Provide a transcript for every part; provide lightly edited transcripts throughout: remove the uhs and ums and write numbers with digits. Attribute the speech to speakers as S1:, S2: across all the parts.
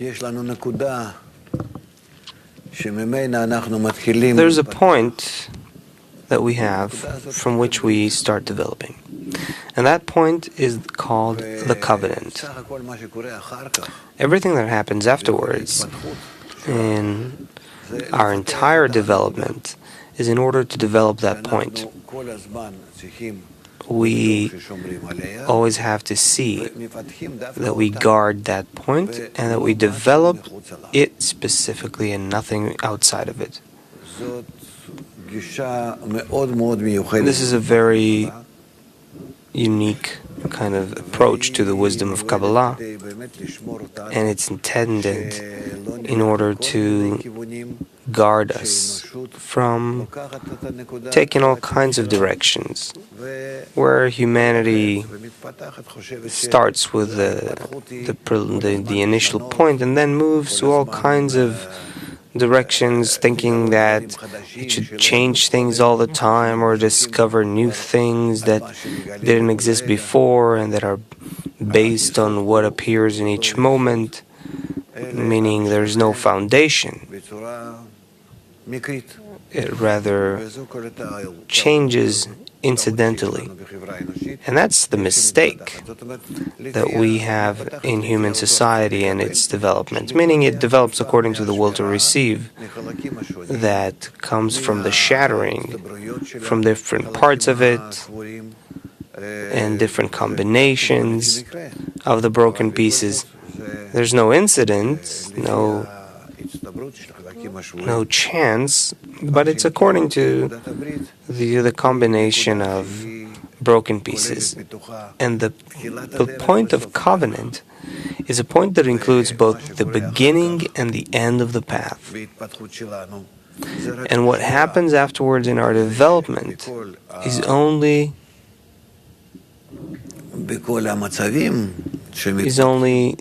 S1: There's a point that we have from which we start developing. And that point is called the covenant. Everything that happens afterwards in our entire development is in order to develop that point. We always have to see that we guard that point and that we develop it specifically and nothing outside of it. This is a very unique kind of approach to the wisdom of Kabbalah, and it's intended in order to guard us from taking all kinds of directions, where humanity starts with the initial point and then moves to all kinds of directions, thinking that it should change things all the time or discover new things that didn't exist before and that are based on what appears in each moment, meaning there's no foundation. It rather changes incidentally. And that's the mistake that we have in human society and its development, meaning it develops according to the will to receive that comes from the shattering, from different parts of it and different combinations of the broken pieces. There's no incident, no chance, but it's according to the combination of broken pieces. And the point of covenant is a point that includes both the beginning and the end of the path. And what happens afterwards in our development is only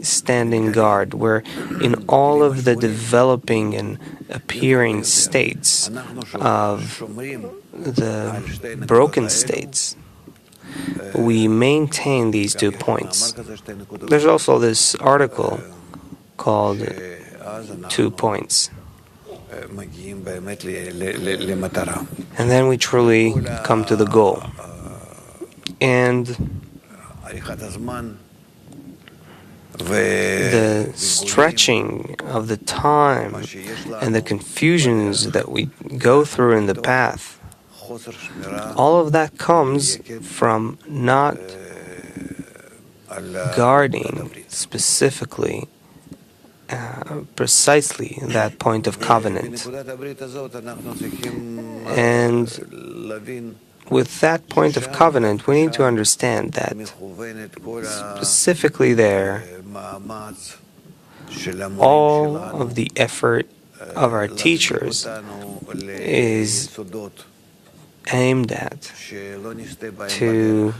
S1: standing guard, where in all of the developing and appearing states of the broken states, we maintain these 2 points. There's also this article called 2 Points. And then we truly come to the goal. And the stretching of the time and the confusions that we go through in the path, all of that comes from not guarding specifically, precisely that point of covenant. And with that point of covenant, we need to understand that specifically there, all of the effort of our teachers is aimed at to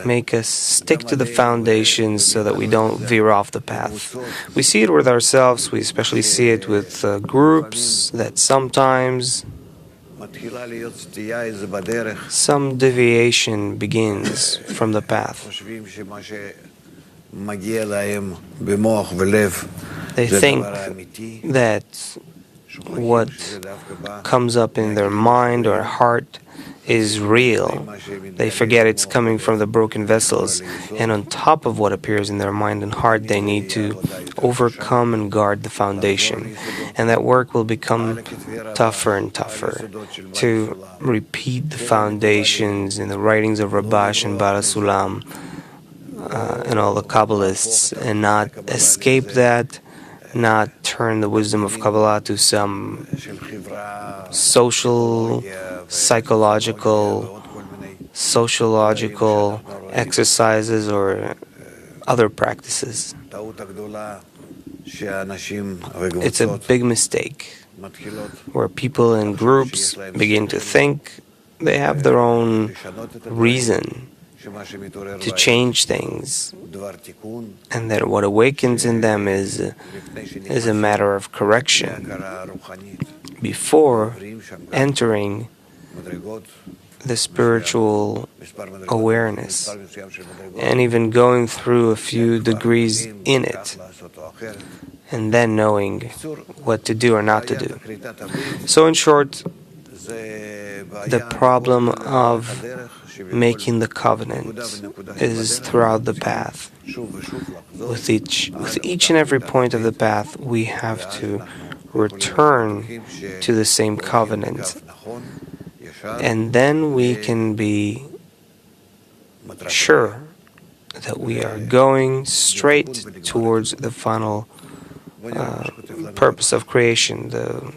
S1: make us stick to the foundations so that we don't veer off the path. We see it with ourselves, we especially see it with groups that sometimes some deviation begins from the path. They think that what comes up in their mind or heart is real. They forget it's coming from the broken vessels, and on top of what appears in their mind and heart, they need to overcome and guard the foundation. And that work will become tougher and tougher to repeat the foundations in the writings of Rabash and Baal Sulam and all the Kabbalists, and not escape that, not turn the wisdom of Kabbalah to some social, psychological, sociological exercises or other practices. It's a big mistake where people in groups begin to think they have their own reason to change things, and that what awakens in them is a matter of correction before entering the spiritual awareness, and even going through a few degrees in it, and then knowing what to do or not to do. So in short, the problem of making the covenant is throughout the path. With each and every point of the path, we have to return to the same covenant, and then we can be sure that we are going straight towards the final purpose of creation, the